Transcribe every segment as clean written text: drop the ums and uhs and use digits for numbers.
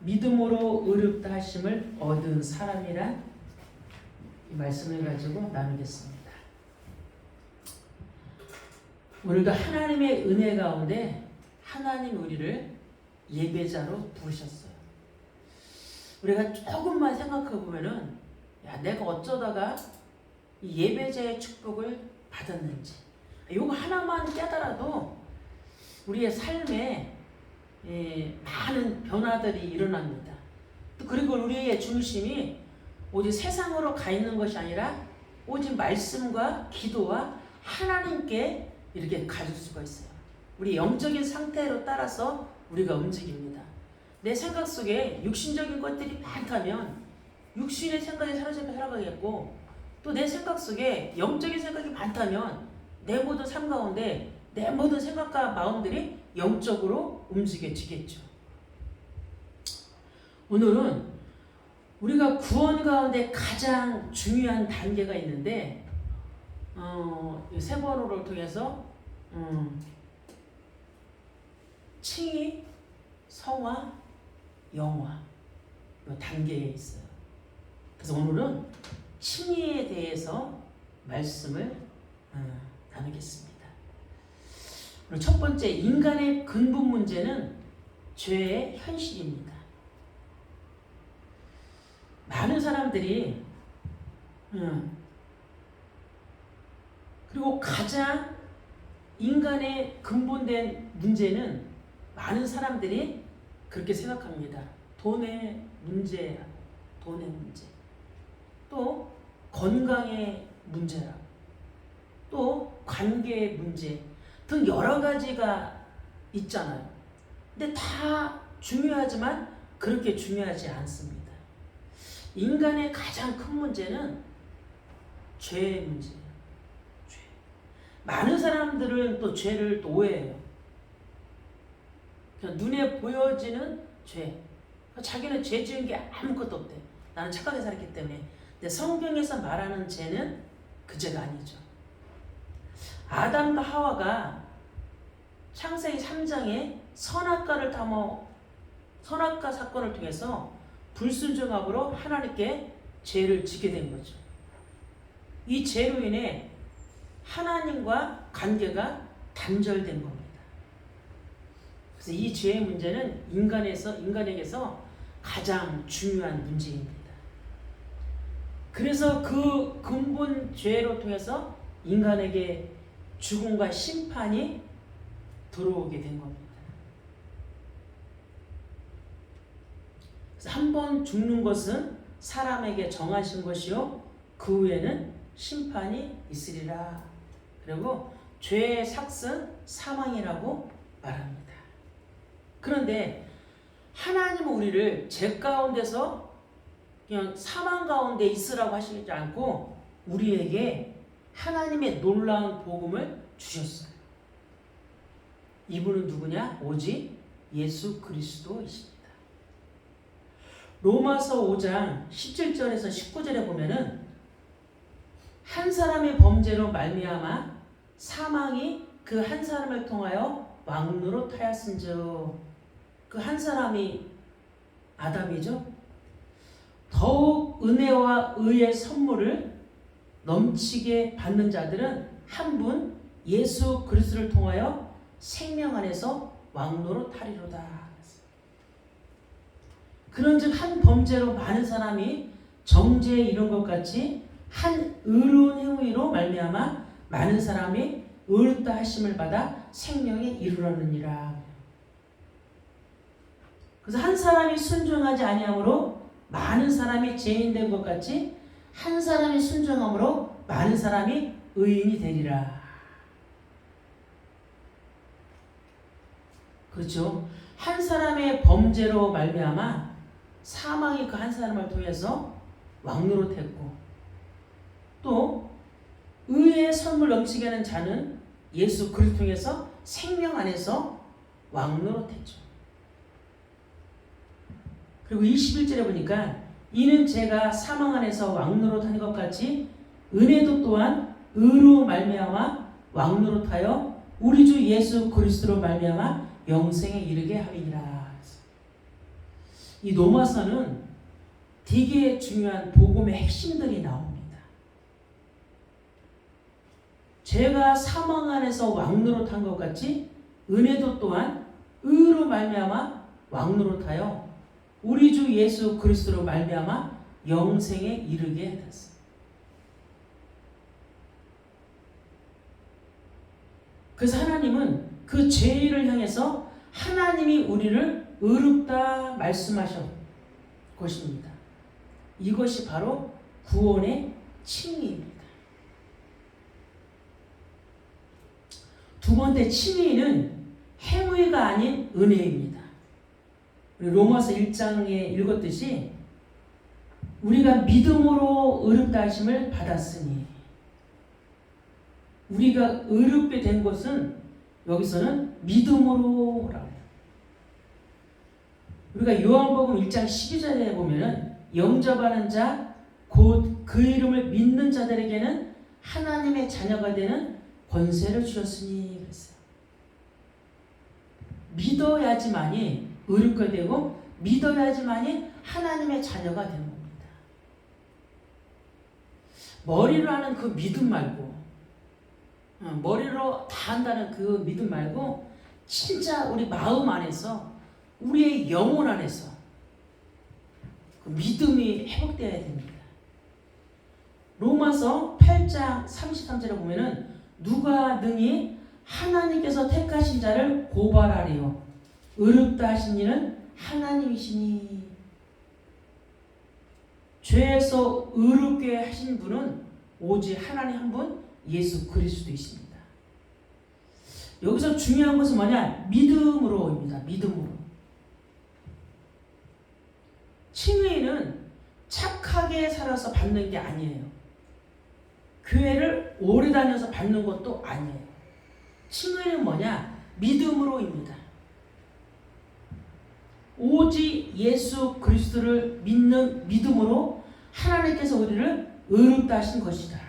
믿음으로 의롭다 하심을 얻은 사람이란 이 말씀을 가지고 나누겠습니다. 오늘도 하나님의 은혜 가운데 하나님 우리를 예배자로 부르셨어요. 우리가 조금만 생각해 보면은 야, 내가 어쩌다가 이 예배자의 축복을 받았는지 이거 하나만 깨달아도 우리의 삶에 많은 변화들이 일어납니다. 또 그리고 우리의 중심이 오직 세상으로 가 있는 것이 아니라 오직 말씀과 기도와 하나님께 이렇게 가질 수가 있어요. 우리 영적인 상태로 따라서 우리가 움직입니다. 내 생각 속에 육신적인 것들이 많다면 육신의 생각에 사로잡혀 살아가겠고, 또 내 생각 속에 영적인 생각이 많다면 내 모든 삶 가운데 내 모든 생각과 마음들이 영적으로 움직여지겠죠. 오늘은 우리가 구원 가운데 가장 중요한 단계가 있는데 세 번호를 통해서 칭의, 성화, 영화 이 단계에 있어요. 그래서 오늘은 칭의에 대해서 말씀을 나누겠습니다. 오늘 첫 번째, 인간의 근본 문제는 죄의 현실입니다. 많은 사람들이 그리고 가장 인간의 근본된 문제는 많은 사람들이 그렇게 생각합니다. 돈의 문제, 또 건강의 문제라, 또 관계의 문제 등 여러 가지가 있잖아요. 근데 다 중요하지만 그렇게 중요하지 않습니다. 인간의 가장 큰 문제는 죄의 문제예요. 죄. 많은 사람들은 또 죄를 또 오해해요. 그냥 눈에 보여지는 죄. 자기는 죄 지은 게 아무것도 없대. 나는 착하게 살았기 때문에. 근데 성경에서 말하는 죄는 그 죄가 아니죠. 아담과 하와가 창세기 3장에 선악과를 선악과 사건을 통해서 불순종함으로 하나님께 죄를 지게 된 거죠. 이 죄로 인해 하나님과 관계가 단절된 겁니다. 그래서 이 죄의 문제는 인간에게서 가장 중요한 문제입니다. 그래서 그 근본 죄로 통해서 인간에게 죽음과 심판이 들어오게 된 겁니다. 그래서 한 번 죽는 것은 사람에게 정하신 것이요 그 후에는 심판이 있으리라. 그리고 죄의 삭은 사망이라고 말합니다. 그런데 하나님은 우리를 죄 가운데서 그냥 사망 가운데 있으라고 하시지 않고 우리에게 하나님의 놀라운 복음을 주셨어요. 이분은 누구냐? 오직 예수 그리스도이십니다. 로마서 5장 17절에서 19절에 보면은 한 사람의 범죄로 말미암아 사망이 그 한 사람을 통하여 왕노릇 하였은즉, 그 한 사람이 아담이죠. 더욱 은혜와 의의 선물을 넘치게 받는 자들은 한 분 예수 그리스도를 통하여 생명 안에서 왕노릇 하리로다. 그런즉 한 범죄로 많은 사람이 정죄에 이른 것 같이 한 의로운 행위로 말미암아 많은 사람이 의롭다 하심을 받아 생명에 이르렀느니라. 그래서 한 사람이 순종하지 아니함으로 많은 사람이 죄인 된 것 같이 한 사람이 순종함으로 많은 사람이 의인이 되리라. 그렇죠. 한 사람의 범죄로 말미암아 사망이 그 한 사람을 통해서 왕노릇했고, 또 의의 선물 넘치게 하는 자는 예수 그리스도 통해서 생명 안에서 왕노릇했죠. 그리고 21절에 보니까 이는 제가 사망 안에서 왕노릇하는 것 같이 은혜도 또한 의로 말미암아 왕노릇하여 우리 주 예수 그리스도로 말미암아 영생에 이르게 하리라. 이 로마서는 되게 중요한 복음의 핵심들이 나옵니다. 죄가 사망 안에서 왕노릇한 것 같이 은혜도 또한 의로 말미암아 왕노릇하여 우리 주 예수 그리스도로 말미암아 영생에 이르게 해놨습니다. 그래서 하나님은 그 죄를 향해서 하나님이 우리를 의롭다 말씀하셨 것입니다. 이것이 바로 구원의 칭의입니다. 두 번째 칭의는 행위가 아닌 은혜입니다. 로마서 1장에 읽었듯이 우리가 믿음으로 의롭다 하심을 받았으니, 우리가 의롭게 된 것은 여기서는 믿음으로라고 해요. 우리가 요한복음 1장 12절에 보면은 영접하는 자 곧 그 이름을 믿는 자들에게는 하나님의 자녀가 되는 권세를 주셨으니 그랬어요. 믿어야지만이 의롭게 되고 믿어야지만이 하나님의 자녀가 되는 겁니다. 머리로 하는 그 믿음 말고, 머리로 다 한다는 그 믿음 말고 진짜 우리 마음 안에서, 우리의 영혼 안에서 그 믿음이 회복되어야 됩니다. 로마서 8장 33절에 보면은 누가 능히 하나님께서 택하신 자를 고발하리요 의롭다 하신 이는 하나님이시니. 죄에서 의롭게 하신 분은 오직 하나님 한 분 예수 그리스도이십니다. 여기서 중요한 것은 뭐냐? 믿음으로입니다. 믿음으로. 칭의는 착하게 살아서 받는 게 아니에요. 교회를 오래 다녀서 받는 것도 아니에요. 칭의는 뭐냐? 믿음으로입니다. 오직 예수 그리스도를 믿는 믿음으로 하나님께서 우리를 의롭다 하신 것이다.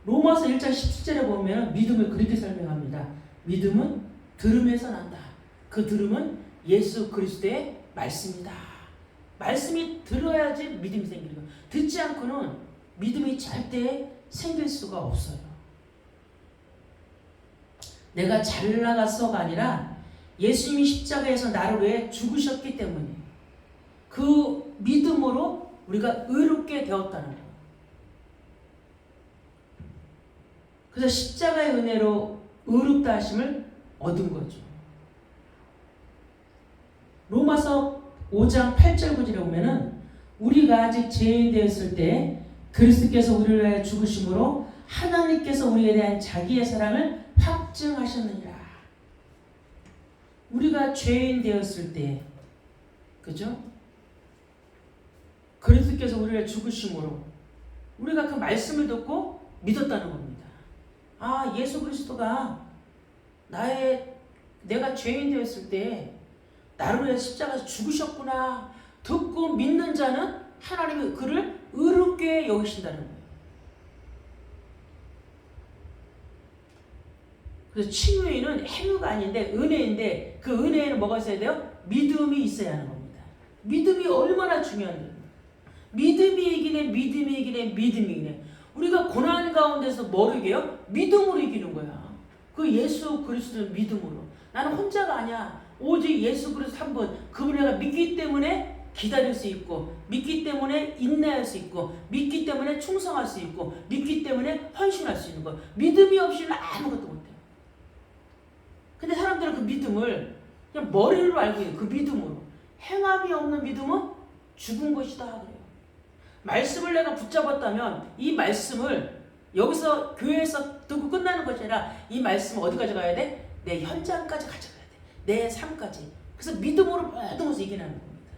로마서 1장 17절에 보면 믿음을 그렇게 설명합니다. 믿음은 들음에서 난다. 그 들음은 예수 그리스도의 말씀이다. 말씀이 들어야지 믿음이 생기는 거예요. 듣지 않고는 믿음이 절대 생길 수가 없어요. 내가 잘 나가서가 아니라 예수님이 십자가에서 나를 위해 죽으셨기 때문에 그 믿음으로 우리가 의롭게 되었다는 거예요. 그래서 십자가의 은혜로 의롭다 하심을 얻은 거죠. 로마서 5장 8절 9절에 보면은 우리가 아직 죄인 되었을 때 그리스도께서 우리를 위하여 죽으심으로 하나님께서 우리에 대한 자기의 사랑을 확증하셨느니라. 우리가 죄인 되었을 때, 그죠? 그리스도께서 우리를 위하여 죽으심으로 우리가 그 말씀을 듣고 믿었다는 겁니다. 아, 예수 그리스도가 내가 죄인 되었을 때 나를 위해 십자가에서 죽으셨구나 듣고 믿는 자는 하나님이 그를 의롭게 여기신다는 거예요. 그래서 칭의는 행위가 아닌데 은혜인데, 그 은혜에는 뭐가 있어야 돼요? 믿음이 있어야 하는 겁니다. 믿음이 얼마나 중요한지. 믿음이 이기네. 우리가 고난 가운데서 뭐로 이겨요? 믿음으로 이기는 거야. 그 예수 그리스도는 믿음으로. 나는 혼자가 아니야. 오직 예수 그리스도 한 분, 그분을 내가 믿기 때문에 기다릴 수 있고, 믿기 때문에 인내할 수 있고, 믿기 때문에 충성할 수 있고, 믿기 때문에 헌신할 수 있는 거. 믿음이 없이는 아무것도 못해요. 근데 사람들은 그 믿음을 그냥 머리로 알고 있는 그 믿음으로. 행함이 없는 믿음은 죽은 것이다 그래요. 말씀을 내가 붙잡았다면 이 말씀을 여기서 교회에서 듣고 끝나는 것이 아니라 이 말씀을 어디 가져가야 돼? 내 현장까지 가져가야 돼. 내 삶까지. 그래서 믿음으로 모든 것을 이겨내는 겁니다.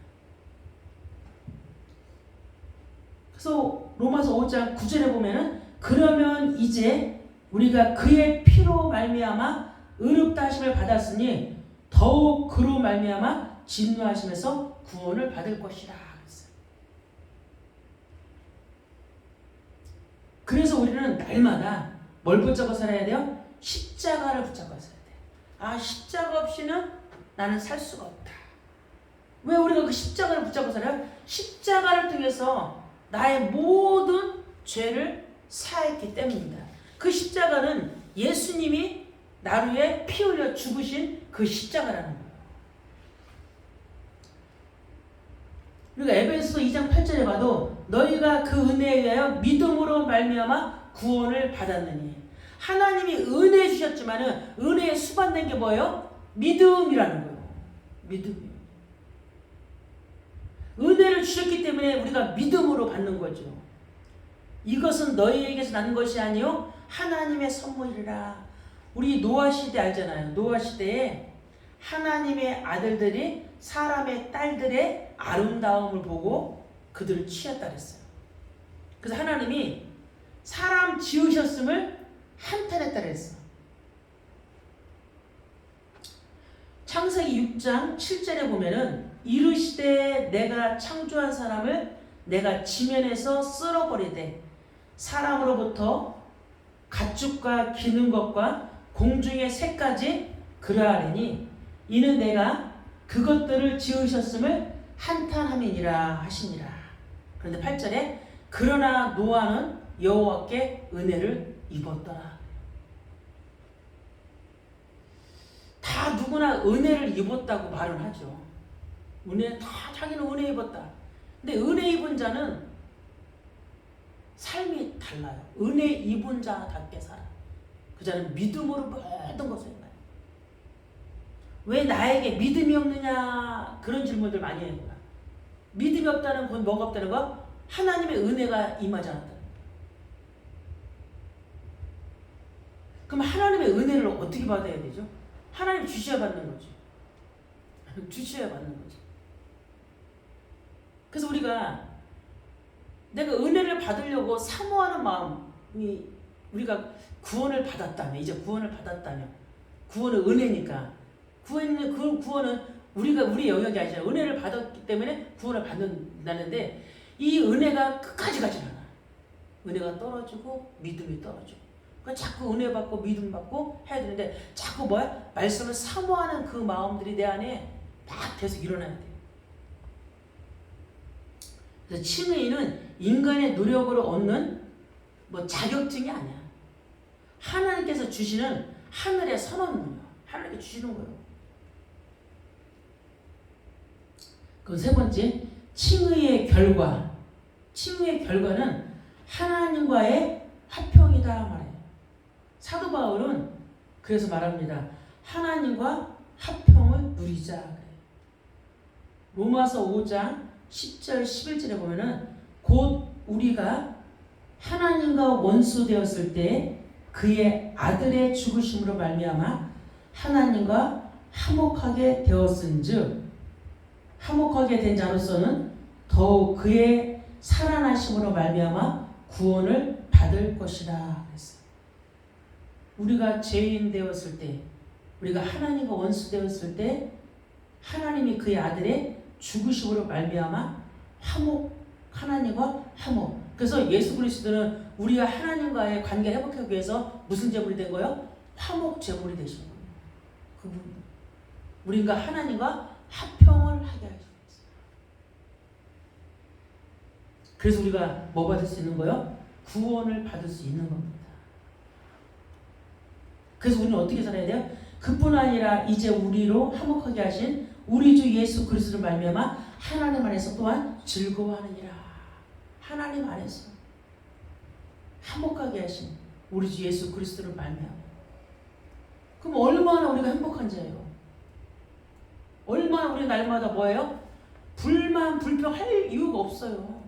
그래서 로마서 5장 9절에 보면은 그러면 이제 우리가 그의 피로 말미암아 의롭다 하심을 받았으니 더욱 그로 말미암아 진노하심에서 구원을 받을 것이라. 그래서 우리는 날마다 뭘 붙잡고 살아야 돼요? 십자가를 붙잡고 살아야 돼요. 아, 십자가 없이는 나는 살 수가 없다. 왜 우리가 그 십자가를 붙잡고 살아요? 십자가를 통해서 나의 모든 죄를 사했기 때문입니다. 그 십자가는 예수님이 나를 위해 피 흘려 죽으신 그 십자가라는 거예요. 우리가 에베소서 2장 8절에 봐도 너희가 그 은혜에 의하여 믿음으로 말미암아 구원을 받았느니, 하나님이 은혜 주셨지만은 은혜에 수반된 게 뭐예요? 믿음이라는 거예요. 믿음이요. 은혜를 주셨기 때문에 우리가 믿음으로 받는 거죠. 이것은 너희에게서 난 것이 아니요 하나님의 선물이라. 우리 노아 시대 알잖아요. 노아 시대에 하나님의 아들들이 사람의 딸들의 아름다움을 보고 그들을 취했다 그랬어요. 그래서 하나님이 사람 지으셨음을 한탄했다 그랬어. 창세기 6장 7절에 보면은 이르시되 내가 창조한 사람을 내가 지면에서 쓸어버리되 사람으로부터 가축과 기는 것과 공중의 새까지 그러하리니 이는 내가 그것들을 지으셨음을 한탄함이니라 하시니라. 그런데 8절에 그러나 노아는 여호와께 은혜를 입었더라. 다 누구나 은혜를 입었다고 말을 하죠. 은혜, 다 자기는 은혜 입었다. 근데 은혜 입은 자는 삶이 달라요. 은혜 입은 자답게 살아. 그 자는 믿음으로 모든 것을 행하요. 왜 나에게 믿음이 없느냐, 그런 질문들 많이 해요. 믿음이 없다는 건 뭐가 없다는 거? 하나님의 은혜가 임하지 않았다는 거. 그럼 하나님의 은혜를 어떻게 받아야 되죠? 하나님 주셔야 받는 거죠. 주셔야 받는 거죠. 그래서 우리가 내가 은혜를 받으려고 사모하는 마음이, 우리가 구원을 받았다면, 이제 구원을 받았다면, 구원은 은혜니까, 구원은 우리 영역이 아니잖아요. 은혜를 받았기 때문에 구원을 받는다는데, 이 은혜가 끝까지 가지 않아. 은혜가 떨어지고 믿음이 떨어지고. 그러니까 자꾸 은혜 받고 믿음 받고 해야 되는데, 자꾸 뭐야? 말씀을 사모하는 그 마음들이 내 안에 막 계속 일어나야 돼요. 그래서 칭의는 인간의 노력으로 얻는 자격증이 아니야. 하나님께서 주시는 하늘의 선언이에요. 하나님께 주시는 거예요. 그 세 번째, 칭의의 결과. 칭의의 결과는 하나님과의 화평이다 말해요. 사도 바울은 그래서 말합니다. 하나님과 화평을 누리자 그래요. 로마서 5장 10절 11절에 보면은 곧 우리가 하나님과 원수 되었을 때 그의 아들의 죽으심으로 말미암아 하나님과 화목하게 되었은즉 화목하게 된 자로서는 더욱 그의 살아나심으로 말미암아 구원을 받을 것이라 그랬어요. 우리가 죄인 되었을 때, 우리가 하나님과 원수 되었을 때 하나님이 그의 아들의 죽으심으로 말미암아 하나님과 화목. 그래서 예수 그리스도는 우리가 하나님과의 관계를 회복하기 위해서 무슨 제물이 된 거예요? 화목 제물이 되신 거예요. 그분. 우리가 하나님과 화평을 하게 하셨어요. 그래서 우리가 뭐 받을 수 있는 거예요? 구원을 받을 수 있는 겁니다. 그래서 우리는 어떻게 살아야 돼요? 그뿐 아니라 이제 우리로 화목하게 하신 우리 주 예수 그리스도를 말미암아 하나님 안에서 또한 즐거워하느니라. 하나님 안에서 화목하게 하신 우리 주 예수 그리스도를 말미암아. 그럼 얼마나 우리가 행복한 자예요? 얼마나 우리 날마다 뭐예요? 불만 불평할 이유가 없어요.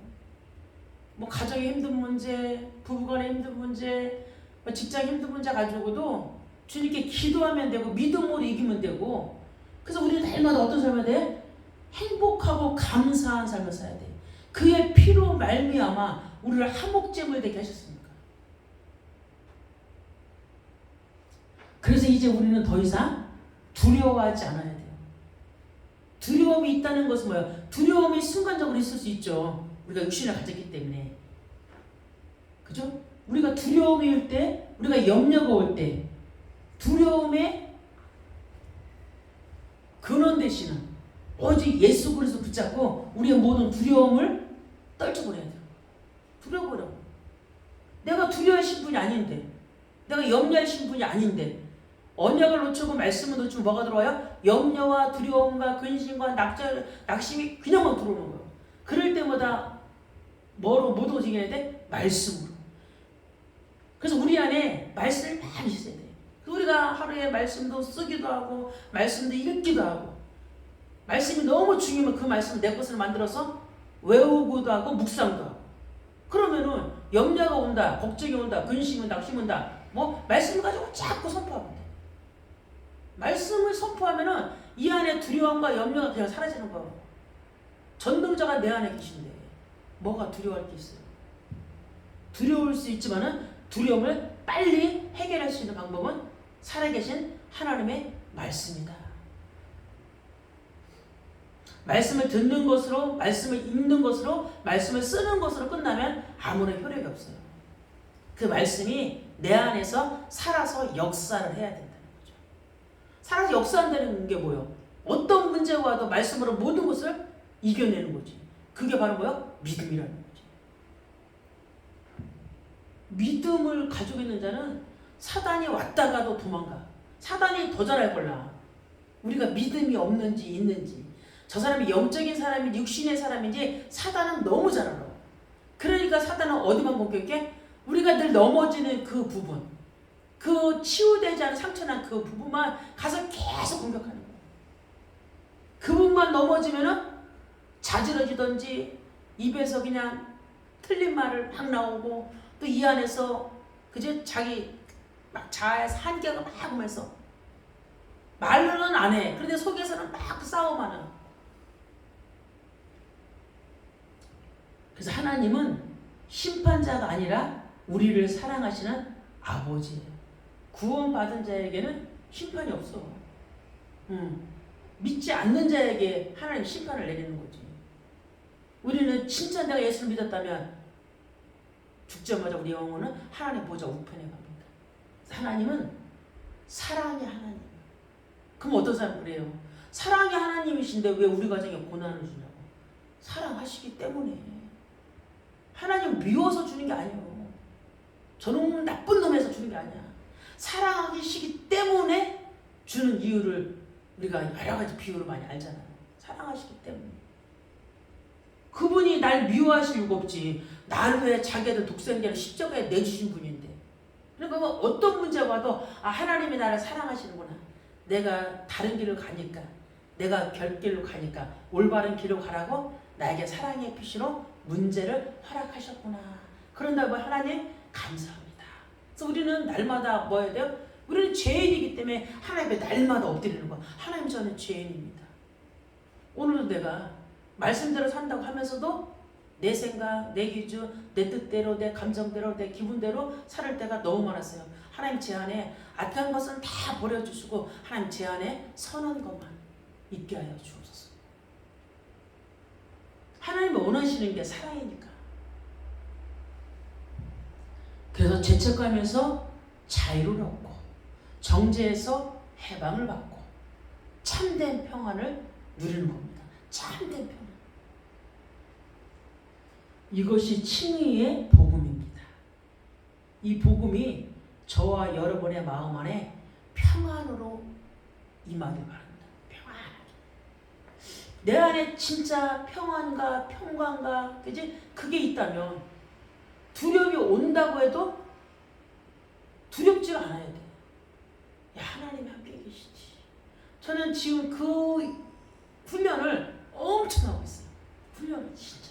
가정의 힘든 문제, 부부간의 힘든 문제, 직장 힘든 문제 가지고도 주님께 기도하면 되고 믿음으로 이기면 되고. 그래서 우리는 날마다 어떤 삶을 해야 돼? 행복하고 감사한 삶을 살아야 돼. 그의 피로 말미암아 우리를 화목제물 되게 하셨으니까. 그래서 이제 우리는 더 이상 두려워하지 않아야 돼요. 두려움이 있다는 것은 뭐예요? 두려움이 순간적으로 있을 수 있죠. 우리가 육신을 가졌기 때문에. 그죠? 우리가 두려움이 올 때, 우리가 염려가 올 때, 두려움의 근원 되시는 오직 예수 그리스도 붙잡고 우리의 모든 두려움을 떨쳐버려야 돼요. 두려워버려. 내가 두려워할 신분이 아닌데, 내가 염려할 신분이 아닌데, 언약을 놓치고 말씀을 놓치면 뭐가 들어와요? 염려와 두려움과 근심과 낙심이 그냥 막 들어오는 거예요. 그럴 때마다 뭐로 못 오지게 해야 돼? 말씀으로. 그래서 우리 안에 말씀을 많이 써야 돼. 우리가 하루에 말씀도 쓰기도 하고 말씀도 읽기도 하고, 말씀이 너무 중요하면 그 말씀을 내 것을 만들어서 외우기도 하고 묵상도 하고. 그러면은 염려가 온다, 걱정이 온다, 근심이 온다, 낙심이 온다, 뭐 말씀을 가지고 자꾸 선포하면 돼. 말씀을 선포하면은 이 안에 두려움과 염려가 그냥 사라지는 거예요. 전능자가 내 안에 계신데 뭐가 두려워할 게 있어요? 두려울 수 있지만은 두려움을 빨리 해결할 수 있는 방법은 살아계신 하나님의 말씀이다. 말씀을 듣는 것으로, 말씀을 읽는 것으로, 말씀을 쓰는 것으로 끝나면 아무런 효력이 없어요. 그 말씀이 내 안에서 살아서 역사를 해야 된다는 거죠. 살아서 역사한다는 게 뭐예요? 어떤 문제가 와도 말씀으로 모든 것을 이겨내는 거지. 그게 바로 뭐예요? 믿음이라는 거지. 믿음을 가지고 있는 자는 사단이 왔다가도 도망가. 사단이 더 잘할 걸라. 우리가 믿음이 없는지 있는지, 저 사람이 영적인 사람인지 육신의 사람인지 사단은 너무 잘 알아. 그러니까 사단은 어디만 공격해? 우리가 늘 넘어지는 그 부분, 그 치유되지 않은 상처난 그 부분만 가서 계속 공격하는 거야. 그 부분만 넘어지면은 자지러지던지 입에서 그냥 틀린 말을 막 나오고, 또 이 안에서 그저 자기 막 자아의 한계가 막 오면서 말로는 안 해. 그런데 속에서는 막 싸움하는. 그래서 하나님은 심판자가 아니라 우리를 사랑하시는 아버지예요. 구원받은 자에게는 심판이 없어. 믿지 않는 자에게 하나님 심판을 내리는 거지. 우리는 진짜 내가 예수를 믿었다면 죽자마자 우리 영혼은 하나님 보좌 우편에 갑니다. 하나님은 사랑의 하나님. 그럼 어떤 사람 그래요? 사랑의 하나님이신데 왜 우리 가정에 고난을 주냐고. 사랑하시기 때문에. 하나님 미워서 주는 게 아니에요. 저놈은 나쁜 놈에서 주는 게 아니야. 사랑하시기 때문에 주는 이유를 우리가 여러 가지 비유로 많이 알잖아요. 사랑하시기 때문에. 그분이 날 미워하실 이유가 없지. 나를 위해 자기들 독생자를 십자가에 내주신 분인데. 그러니까 뭐 어떤 문제가 와도 하나님이 나를 사랑하시는구나. 내가 다른 길을 가니까, 내가 결길로 가니까 올바른 길로 가라고 나에게 사랑의 피시로 문제를 허락하셨구나. 그런다고 하나님 감사합니다. 그래서 우리는 날마다 뭐 해야 돼요? 우리는 죄인이기 때문에 하나님께 날마다 엎드리는 거야. 하나님, 저는 죄인입니다. 오늘도 내가 말씀대로 산다고 하면서도 내 생각, 내 기준, 내 뜻대로, 내 감정대로, 내 기분대로 살 때가 너무 많았어요. 하나님, 제 안에 악한 것은 다 버려주시고 하나님, 제 안에 선한 것만 있게 하여 주옵소서. 하나님이 원하시는 게 사랑이니까. 그래서 죄책감에서 자유를 얻고 정죄에서 해방을 받고 참된 평안을 누리는 겁니다. 참된 평안. 이것이 칭의의 복음입니다. 이 복음이 저와 여러분의 마음 안에 평안으로 임하길 바랍니다. 평안하게. 내 안에 진짜 평안과 평강과 그게 있다면 두려움이 온다고 해도 두렵지가 않아야 돼. 야, 하나님이 함께 계시지. 저는 지금 그 훈련을 엄청 하고 있어요. 훈련을 진짜.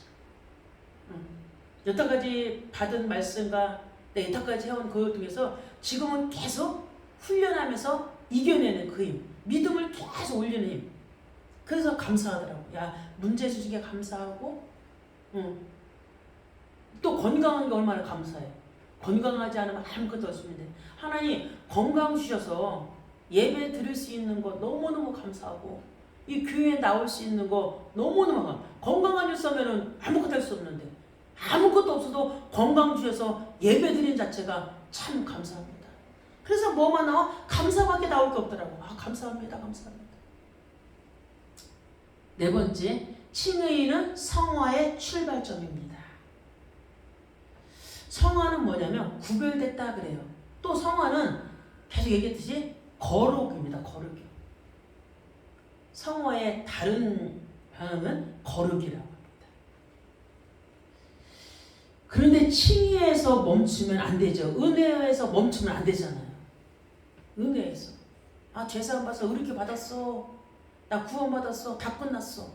여태까지 받은 말씀과 여태까지 해온 그 중에서 지금은 계속 훈련하면서 이겨내는 그 힘, 믿음을 계속 올리는 힘. 그래서 감사하더라고. 야, 문제 주신 게 감사하고, 또 건강한 게 얼마나 감사해. 건강하지 않으면 아무것도 없습니다. 하나님 건강 주셔서 예배 드릴 수 있는 거 너무너무 감사하고, 이 교회에 나올 수 있는 거 너무너무 건강한 일서면은 아무것도 할 수 없는데, 아무것도 없어도 건강 주셔서 예배 드린 자체가 참 감사합니다. 그래서 뭐만 나와? 감사밖에 나올 게 없더라고. 감사합니다. 감사합니다. 네 번째, 칭의는 성화의 출발점입니다. 성화는 뭐냐면 구별됐다 그래요. 또 성화는 계속 얘기했듯이 거룩입니다. 거룩이요. 성화의 다른 방향은 거룩이라고 합니다. 그런데 칭의에서 멈추면 안 되죠. 은혜에서 멈추면 안 되잖아요. 은혜에서 죄사함 받아서 의롭게 받았어. 나 구원받았어. 다 끝났어.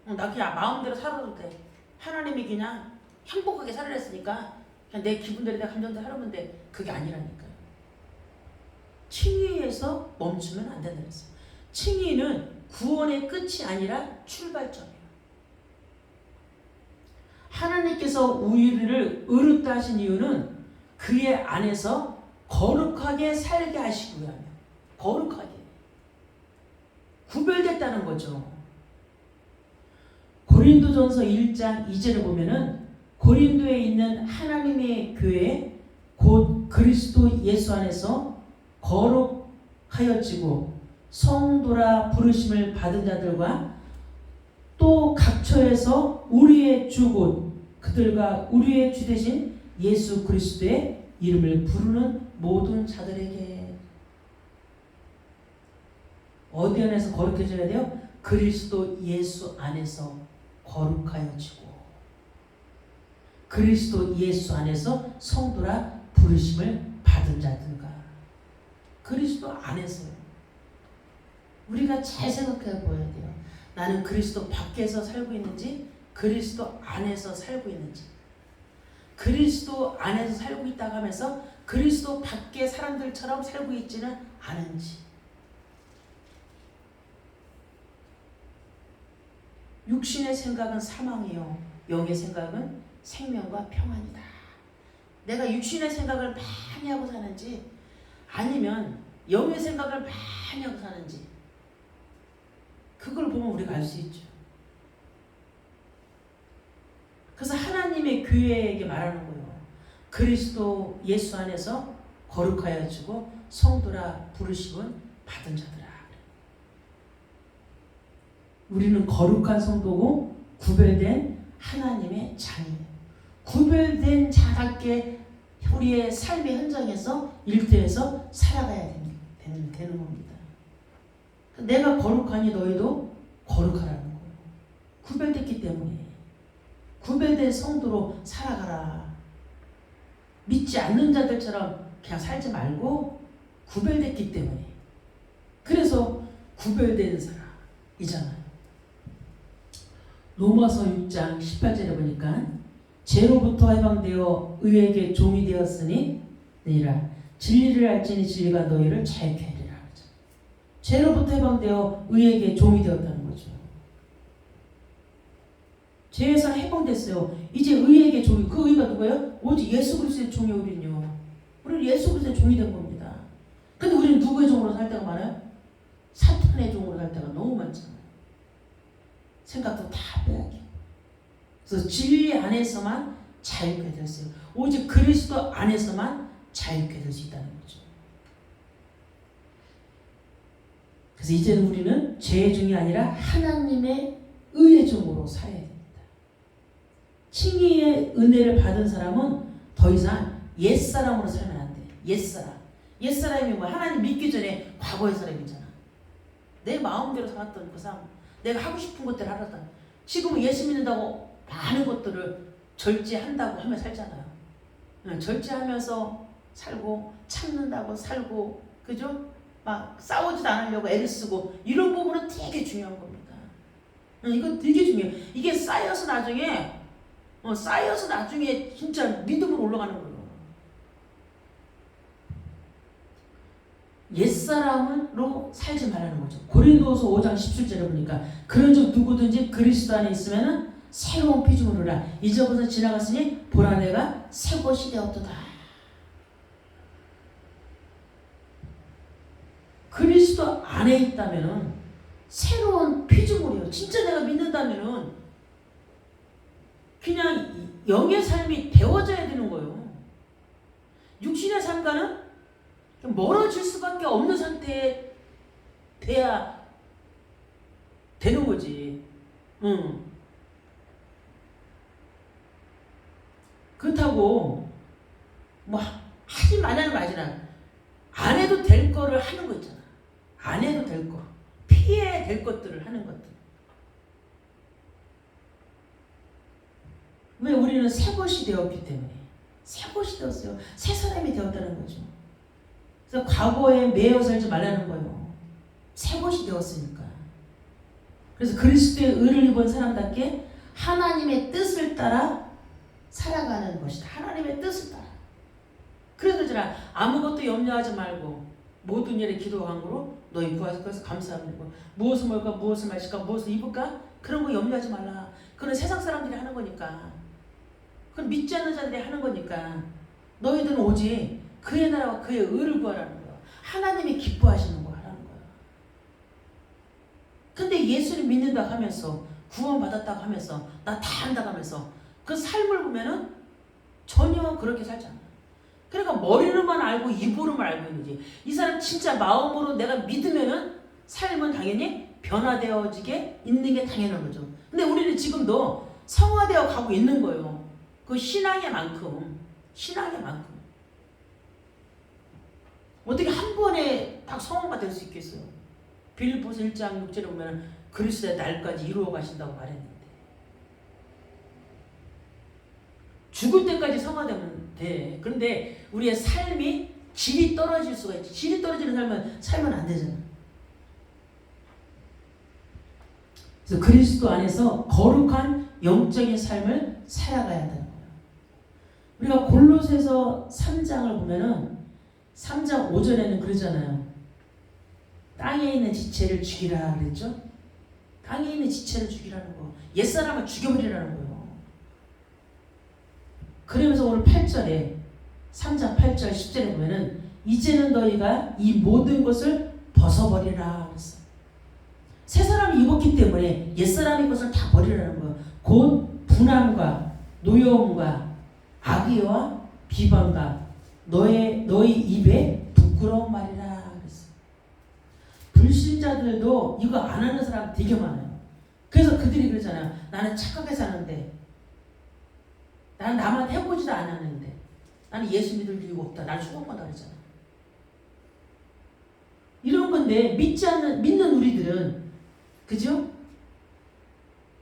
나 그냥 마음대로 살아도 돼. 하나님이 그냥 행복하게 살아냈으니까 그냥 내 기분대로 내 감정대로 하려면 돼. 그게 아니라니까요. 칭의에서 멈추면 안 된다고 했어요. 칭의는 구원의 끝이 아니라 출발점이에요. 하나님께서 우리를 의롭다 하신 이유는 그의 안에서 거룩하게 살게 하시기 위하며, 거룩하게 구별됐다는 거죠. 고린도전서 1장 2절을 보면은 고린도에 있는 하나님의 교회 곧 그리스도 예수 안에서 거룩하여지고 성도라 부르심을 받은 자들과 또 각처에서 우리의 주 곧 그들과 우리의 주 되신 예수 그리스도의 이름을 부르는 모든 자들에게. 어디 안에서 거룩해져야 돼요? 그리스도 예수 안에서 거룩하여지고 그리스도 예수 안에서 성도라 부르심을 받은 자들과. 그리스도 안에서요. 우리가 잘 생각해 보아야 돼요. 나는 그리스도 밖에서 살고 있는지 그리스도 안에서 살고 있는지. 그리스도 안에서 살고 있다고 하면서 그리스도 밖의 사람들처럼 살고 있지는 않은지. 육신의 생각은 사망이요 영의 생각은 생명과 평안이다. 내가 육신의 생각을 많이 하고 사는지 아니면 영의 생각을 많이 하고 사는지 그걸 보면 우리가 알 수 있죠. 그래서 하나님의 교회에게 말하는 거예요. 그리스도 예수 안에서 거룩하여지고 성도라 부르심은 받은 자들아. 우리는 거룩한 성도고 구별된 하나님의 자녀예요. 구별된 자답게 우리의 삶의 현장에서 일터에서 살아가야 되는 겁니다. 내가 거룩하니 너희도 거룩하라는 거예요. 구별됐기 때문에 구별된 성도로 살아가라. 믿지 않는 자들처럼 그냥 살지 말고 구별됐기 때문에. 그래서 구별된 사람이잖아요. 로마서 6장 18절에 보니까 죄로부터 해방되어 의에게 종이 되었으니 니라 진리를 알지니 진리가 너희를 자유케 하리라. 죄로부터 해방되어 의에게 종이 되었다는 거죠. 죄에서 해방됐어요. 이제 의에게 종이. 그 의가 누구예요? 오직 예수 그리스도의 종이 우리는요. 우리는 예수 그리스도의 종이 된 겁니다. 근데 우리는 누구의 종으로 살 때가 많아요? 사탄의 종으로 살 때가 너무 많잖아요. 생각도 다 빼앗겨. 그래서 진리 안에서만 자유케 됐어요. 오직 그리스도 안에서만 자유케 될 수 있다는 거죠. 그래서 이제는 우리는 죄의 종이 아니라 하나님의 의의 종으로 살아야 됩니다. 칭의의 은혜를 받은 사람은 더 이상 옛사람으로 살면 안 돼. 옛사람. 옛사람이 뭐야? 하나님 믿기 전에 과거의 사람이잖아. 내 마음대로 살았던 그 사람. 내가 하고 싶은 것들을 하았다. 지금은 예수 믿는다고 많은 것들을 절제한다고 하며 살잖아요. 절제하면서 살고 참는다고 살고 그죠? 막 싸우지도 않으려고 애를 쓰고 이런 부분은 되게 중요한 겁니다. 이거 되게 중요해요. 이게 쌓여서 나중에 진짜 믿음으로 올라가는 거예요. 옛사람으로 살지 말라는 거죠. 고린도서 5장 17절에 보니까 그런즉 누구든지 그리스도 안에 있으면 새로운 피조물이라 이제부터 지나갔으니 보라 내가 새 것이 되었도다. 그리스도 안에 있다면 새로운 피조물이에요. 진짜 내가 믿는다면 그냥 영의 삶이 되어져야 되는 거예요. 육신의 삶과는 멀어질 수밖에 없는 상태에 돼야 되는 거지. 응. 그렇다고 뭐 하지 말라는 말이나 안 해도 될 거를 하는 거 있잖아. 안 해도 될 거, 피해야 될 것들을 하는 것들. 왜 우리는 새 것이 되었기 때문에. 새 것이 되었어요. 새 사람이 되었다는 거죠. 그래서 과거에 매여 살지 말라는 거예요. 새 것이 되었으니까. 그래서 그리스도의 의를 입은 사람답게 하나님의 뜻을 따라 살아가는 것이다. 하나님의 뜻을 따라. 그래서 그러잖아. 아무것도 염려하지 말고 모든 일에 기도와 간구로 너희 구하실 것을 감사합니다. 무엇을 먹을까, 무엇을 마실까, 무엇을 입을까? 그런 거 염려하지 말라. 그건 세상 사람들이 하는 거니까. 그건 믿지 않는 자들이 하는 거니까. 너희들은 오직 그의 나라와 그의 의를 구하라는 거야. 하나님이 기뻐하시는 거 하라는 거야. 근데 예수를 믿는다고 하면서 구원받았다고 하면서 나 다 한다고 하면서 그 삶을 보면은 전혀 그렇게 살지 않아. 그러니까 머리로만 알고 입으로만 알고 있는지 이 사람 진짜 마음으로 내가 믿으면은 삶은 당연히 변화되어지게 있는 게 당연한 거죠. 근데 우리는 지금도 성화되어 가고 있는 거예요. 그 신앙의 만큼 어떻게 한 번에 딱 성화가 될 수 있겠어요? 빌립보서 1장 6절에 보면 그리스도의 날까지 이루어 가신다고 말했는데 죽을 때까지 성화되면 돼. 그런데 우리의 삶이 질이 떨어질 수가 있지. 질이 떨어지는 삶은 살면 안 되잖아. 그래서 그리스도 안에서 거룩한 영적인 삶을 살아가야 한다는 거예요. 우리가 골로새서 3장을 보면은 3장 5절에는 그러잖아요. 땅에 있는 지체를 죽이라 그랬죠? 땅에 있는 지체를 죽이라는 거. 옛사람을 죽여버리라는 거예요. 그러면서 오늘 8절에 3장 8절 10절에 보면은 이제는 너희가 이 모든 것을 벗어버리라 그랬어요. 새 사람이 입었기 때문에 옛사람의 것을 다 버리라는 거예요. 곧 분함과 노여움과 악의와 비방과 너희 입에 부끄러운 말이라 그랬어요. 불신자들도 이거 안 하는 사람 되게 많아요. 그래서 그들이 그러잖아요. 나는 착하게 사는데 나는 남한테 해보지도 않았는데 나는 예수 믿을 이유가 없다. 나는 축복받아 그랬잖아. 이런 건데 믿는 우리들은 그죠?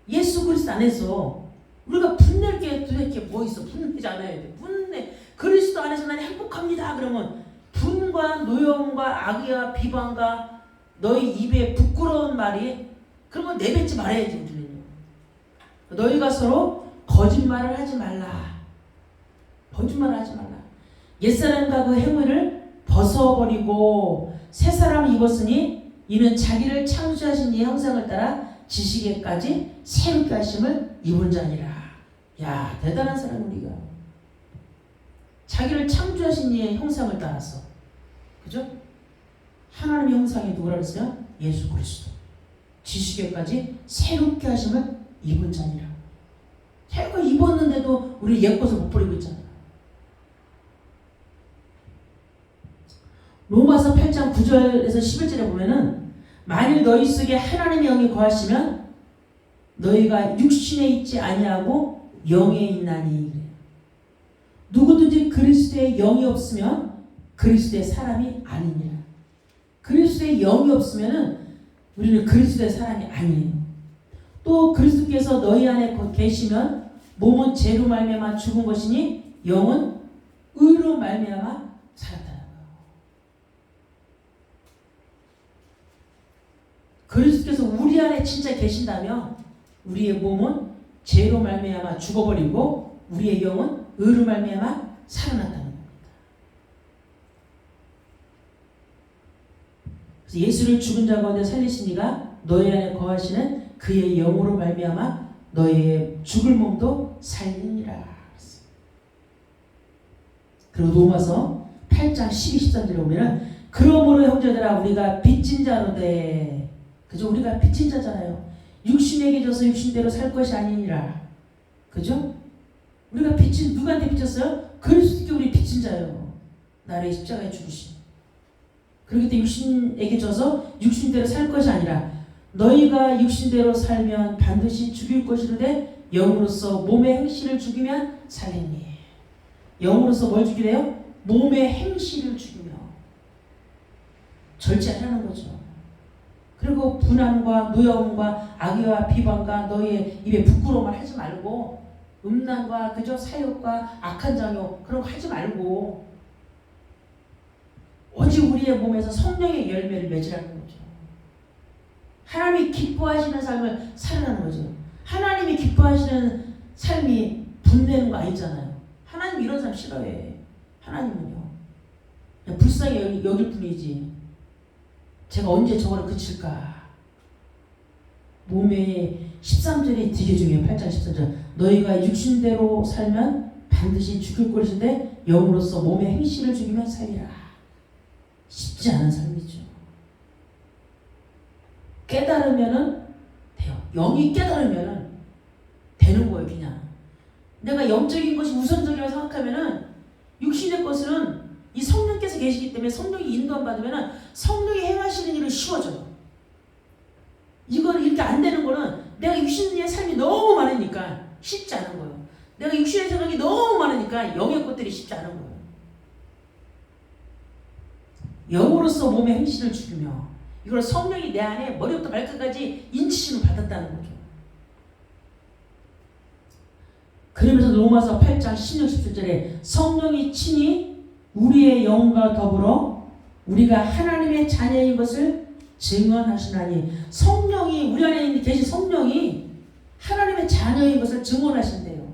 예수 그리스도 안에서 우리가 분낼 게 도대체 뭐 있어? 분내지 않아야 돼. 분내. 그리스도 안에서 나는 행복합니다. 그러면 분과 노여움과 악의와 비방과 너희 입에 부끄러운 말이 그런 거 내뱉지 말아야지 우리는요. 너희가 서로 거짓말을 하지 말라. 거짓말을 하지 말라. 옛사람과 그 행위를 벗어버리고 새 사람을 입었으니 이는 자기를 창조하신 이의 형상을 따라 지식에까지 새롭게 하심을 입은 자니라. 야, 대단한 사람 우리가. 자기를 창조하신 이의 형상을 따라서. 그죠? 하나님의 형상이 누구라 그랬어요? 예수 그리스도. 지식에까지 새롭게 하심을 입은 자니라. 새거 입었는데도 우리 옛것을 못 버리고 있잖아요. 로마서 8장 9절에서 11절에 보면은 만일 너희 속에 하나님의 영이 거하시면 너희가 육신에 있지 아니하고 영에 있나니 그래요. 누구든지 그리스도의 영이 없으면 그리스도의 사람이 아니니라. 그리스도의 영이 없으면은 우리는 그리스도의 사람이 아니에요. 또 그리스도께서 너희 안에 계시면 몸은 죄로 말미암아 죽은 것이니 영은 의로 말미암아 살았다는 거예요. 그리스도께서 우리 안에 진짜 계신다면 우리의 몸은 죄로 말미암아 죽어버리고 우리의 영은 의로 말미암아 살아났다는 겁니다. 그래서 예수를 죽은 자 가운데 살리신 이가 너희 안에 거하시는 그의 영으로 말미암아 너희의 죽을 몸도 살리니라. 그리고 로마서 8장 12, 13절에 보면은 그러므로 형제들아 우리가 빚진 자로되 그죠? 우리가 빚진 자잖아요. 육신에게 져서 육신대로 살 것이 아니니라. 그죠? 우리가 빚진 누구한테 빚졌어요? 그리스도께 우리 빚진 자예요. 나를 십자가에 죽으신. 그렇기 때문에 육신에게 져서 육신대로 살 것이 아니라 너희가 육신대로 살면 반드시 죽일 것이로되 영으로서 몸의 행실을 죽이면 살리니. 영으로서 뭘 죽이래요? 몸의 행실을 죽이며. 절제하라는 거죠. 그리고 분함과 무여움과 악의와 비방과 너희의 입에 부끄러움을 하지 말고, 음란과 그저 사욕과 악한 장욕 그런 거 하지 말고 오직 우리의 몸에서 성령의 열매를 맺으라는 거죠. 하나님이 기뻐하시는 삶을 살아가는 거죠. 하나님이 기뻐하시는 삶이 분내는 거 아니잖아요. 하나님 이런 사람 싫어해. 하나님은요, 그냥 불쌍히 여길 뿐이지. 제가 언제 저거를 그칠까? 몸에 13절이 되게 중요해요. 8장 13절. 너희가 육신대로 살면 반드시 죽을 것인데 영으로서 몸의 행실을 죽이면 살리라. 쉽지 않은 삶이죠. 깨달으면은 돼요. 영이 깨달으면은 되는 거예요. 그냥 내가 영적인 것이 우선적이라고 생각하면은 육신의 것은 이 성령께서 계시기 때문에 성령이 인도함 받으면은 성령이 행하시는 일은 쉬워져요. 이건 이렇게 안 되는 거는 내가 육신의 삶이 너무 많으니까 쉽지 않은 거예요. 내가 육신의 생각이 너무 많으니까 영의 것들이 쉽지 않은 거예요. 영으로서 몸의 행실을 죽이며, 이걸 성령이 내 안에 머리부터 발끝까지 인치심을 받았다는 거죠. 그러면서 로마서 8장 16, 17절에 성령이 친히 우리의 영과 더불어 우리가 하나님의 자녀인 것을 증언하시나니. 성령이, 우리 안에 계신 성령이 하나님의 자녀인 것을 증언하신대요.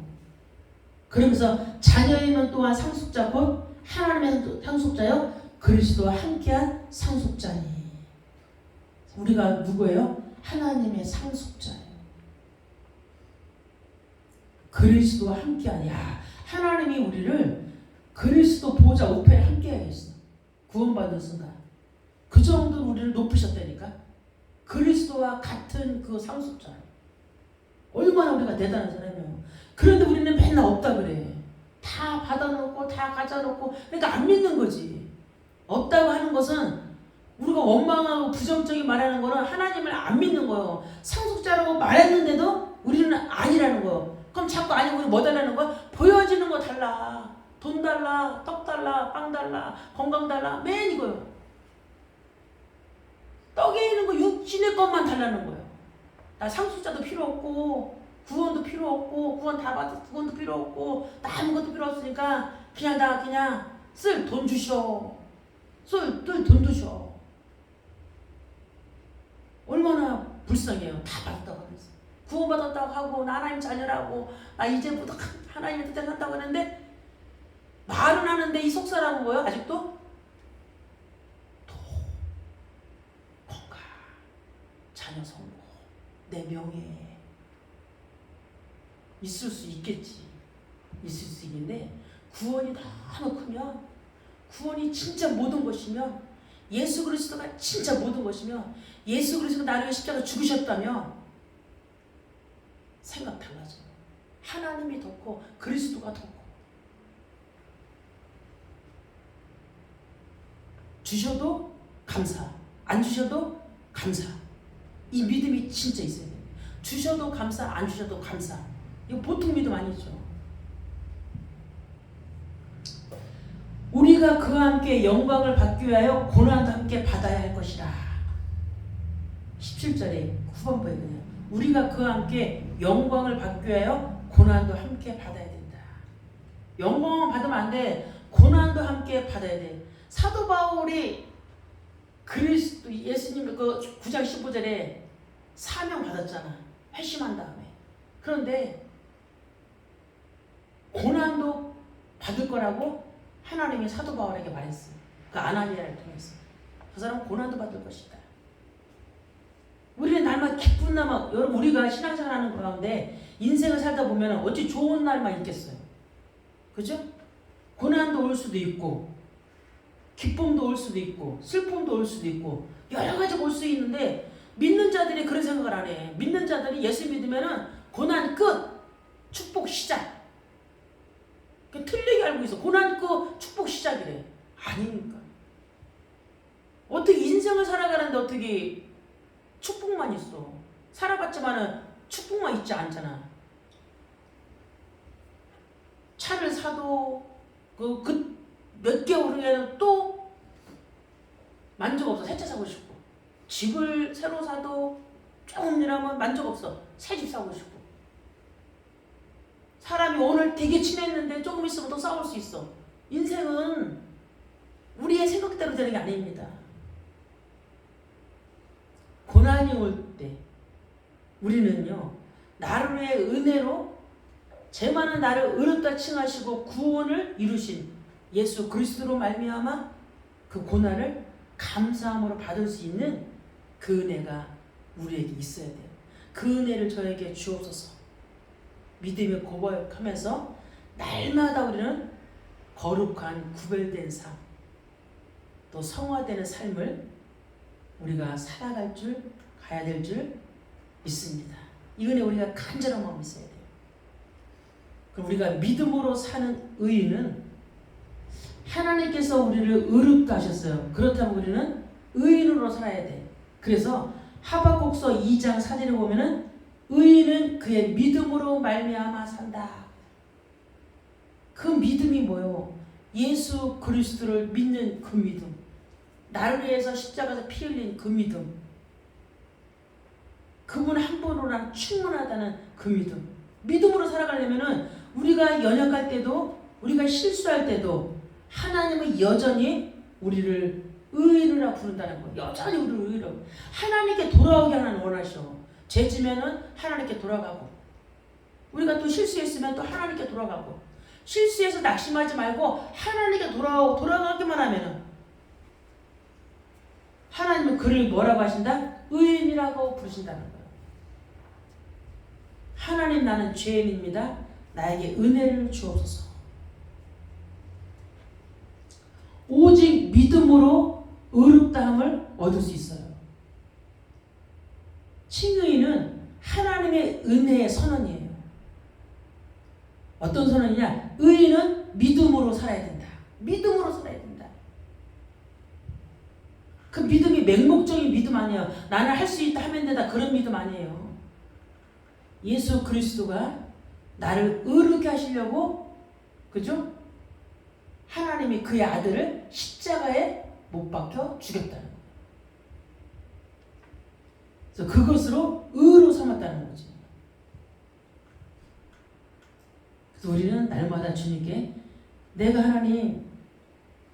그러면서 자녀이면 또한 상속자 곧 하나님의 상속자요 그리스도와 함께한 상속자니. 우리가 누구예요? 하나님의 상속자예요. 그리스도와 함께한. 야, 하나님이 우리를 그리스도 보좌 우편에 함께하겠어. 구원받은 순간 그 정도로 우리를 높이셨다니까. 그리스도와 같은 그 상속자. 얼마나 우리가 대단한 사람이에요. 그런데 우리는 맨날 없다 그래. 다 받아놓고 다 가져놓고. 그러니까 안 믿는 거지. 없다고 하는 것은 우리가 원망하고 부정적인 말하는 거는 하나님을 안 믿는 거예요. 상속자라고 말했는데도 우리는 아니라는 거예요. 그럼 자꾸 아니고 우리 뭐 달라는 거야? 보여지는 거 달라. 돈 달라, 떡 달라, 빵 달라, 건강 달라. 맨 이거요. 떡에 있는 거 육신의 것만 달라는 거예요. 나 상속자도 필요 없고 구원도 필요 없고 구원 다 받았 구원도 필요 없고 나 아무것도 필요 없으니까 그냥 나 그냥 쓸 돈 주셔. 쓸 돈 주셔. 얼마나 불쌍해요. 다 받았다고 하면서. 구원받았다고 하고 나 하나님 자녀라고 나 이제부터 하나님의 뜻대로 산다고 하는데 말은 하는데 이 속사람은 뭐예요? 아직도 건강, 자녀 성공, 내 명예 있을 수 있겠지. 있을 수 있는데 구원이 너무 크면, 구원이 진짜 모든 것이며 예수 그리스도가 진짜 모든 것이며 예수 그리스도가 나를 위해 십자가 죽으셨다면 생각 달라져요. 하나님이 더 커, 그리스도가 더 커. 주셔도 감사, 안 주셔도 감사. 이 믿음이 진짜 있어야 돼요. 주셔도 감사, 안 주셔도 감사. 이거 보통 믿음 아니죠. 우리가 그와 함께 영광을 받기 위하여 고난도 함께 받아야 할 것이라. 17절에 후반부에 그냥 우리가 그와 함께 영광을 받기 위하여 고난도 함께 받아야 된다. 영광을 받으면 안 돼. 고난도 함께 받아야 돼. 사도 바울이 그리스도 예수님 그 9장 15절에 사명 받았잖아. 회심한 다음에. 그런데 고난도 받을 거라고 하나님이 사도 바울에게 말했어요. 그 아나니아를 통해서. 그 사람은 고난도 받을 것이다. 우리는 날마다 기쁜 날만, 여러분 우리가 신앙생활하는 가운데 인생을 살다 보면 어찌 좋은 날만 있겠어요. 그죠? 고난도 올 수도 있고 기쁨도 올 수도 있고 슬픔도 올 수도 있고 여러 가지 올 수 있는데 믿는 자들이 그런 생각을 안 해. 믿는 자들이 예수 믿으면은 고난 끝, 축복 시작. 틀리게 알고 있어. 고난 끝, 축복 축복만 있어. 살아봤지만은 축복만 있지 않잖아. 차를 사도 그 몇 개월 후에는 또 만족 없어. 새 차 사고 싶고. 집을 새로 사도 조금 일하면 만족 없어. 새 집 사고 싶고. 사람이 오늘 되게 친했는데 조금 있으면 또 싸울 수 있어. 인생은 우리의 생각대로 되는 게 아닙니다. 고난이 올 때 우리는요, 나를 위해 은혜로 죄많은 나를 의롭다 칭하시고 구원을 이루신 예수 그리스도로 말미암아 그 고난을 감사함으로 받을 수 있는 그 은혜가 우리에게 있어야 돼요. 그 은혜를 저에게 주옵소서. 믿음의 고백하면서 날마다 우리는 거룩한 구별된 삶, 또 성화되는 삶을 우리가 살아갈 줄, 가야 될 줄 믿습니다. 이 은혜 우리가 간절한 마음이 있어야 돼요. 그럼 우리가 믿음으로 사는 의인은 하나님께서 우리를 의롭다 하셨어요. 그렇다면 우리는 의인으로 살아야 돼. 그래서 하박국서 2장 4절에 보면은 의인은 그의 믿음으로 말미암아 산다. 그 믿음이 뭐요? 예수 그리스도를 믿는 그 믿음. 나를 위해서 십자가에서 피 흘린 그 믿음. 그분 한 분으로는 충분하다는 그 믿음. 믿음으로 살아가려면은 우리가 연약할 때도, 우리가 실수할 때도 하나님은 여전히 우리를 의인이라 부른다는 거예요. 여전히 우리를 의인이라고. 하나님께 돌아오게 하나님 원하셔. 죄 지면은 하나님께 돌아가고, 우리가 또 실수했으면 또 하나님께 돌아가고, 실수해서 낙심하지 말고 하나님께 돌아가기만 하면은 하나님은 그를 뭐라고 하신다? 의인이라고 부르신다는 거예요. 하나님, 나는 죄인입니다. 나에게 은혜를 주옵소서. 오직 믿음으로 의롭다함을 얻을 수 있어요. 칭의는 하나님의 은혜의 선언이에요. 어떤 선언이냐? 의인은 믿음으로 살아야 된다. 믿음으로 살아야 된다. 그 믿음이 맹목적인 믿음 아니에요. 나는 할 수 있다 하면 된다. 그런 믿음 아니에요. 예수 그리스도가 나를 의롭게 하시려고, 그죠? 하나님이 그의 아들을 십자가에 못 박혀 죽였다는 거예요. 그래서 그것으로 의로 삼았다는 거지. 그래서 우리는 날마다 주님께 내가 하나님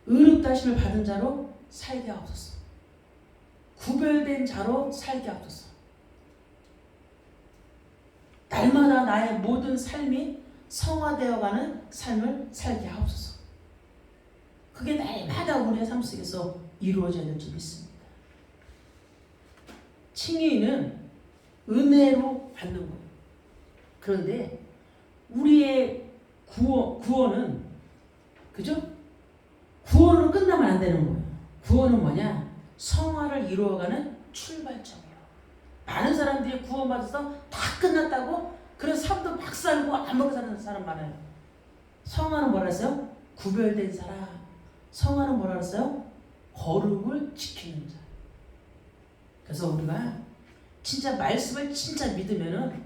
의롭다 하심을 받은 자로 살게 하옵소서. 구별된 자로 살게 하옵소서. 날마다 나의 모든 삶이 성화되어가는 삶을 살게 하옵소서. 그게 날마다 우리의 삶 속에서 이루어져야 될 줄 믿습니다. 칭의는 은혜로 받는 거예요. 그런데 우리의 구원은, 그죠? 구원으로 끝나면 안 되는 거예요. 구원은 뭐냐? 성화를 이루어가는 출발점이에요. 많은 사람들이 구원받아서 다 끝났다고, 그래서 삶도 막 살고 아무렇게 사는 사람 많아요. 성화는 뭐라 했어요? 구별된 사람. 성화는 뭐라 했어요? 거룩을 지키는 자. 그래서 우리가 진짜 말씀을 진짜 믿으면은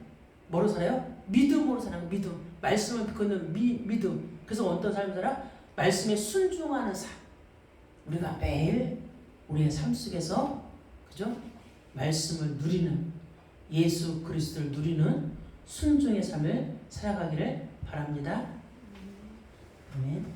뭐로 살아요? 믿음으로 사는 믿음. 말씀을 듣는 믿음. 그래서 어떤 삶을 살아? 말씀에 순종하는 삶. 우리가 매일 우리의 삶 속에서, 그죠? 말씀을 누리는, 예수 그리스도를 누리는 순종의 삶을 살아가기를 바랍니다. 아멘.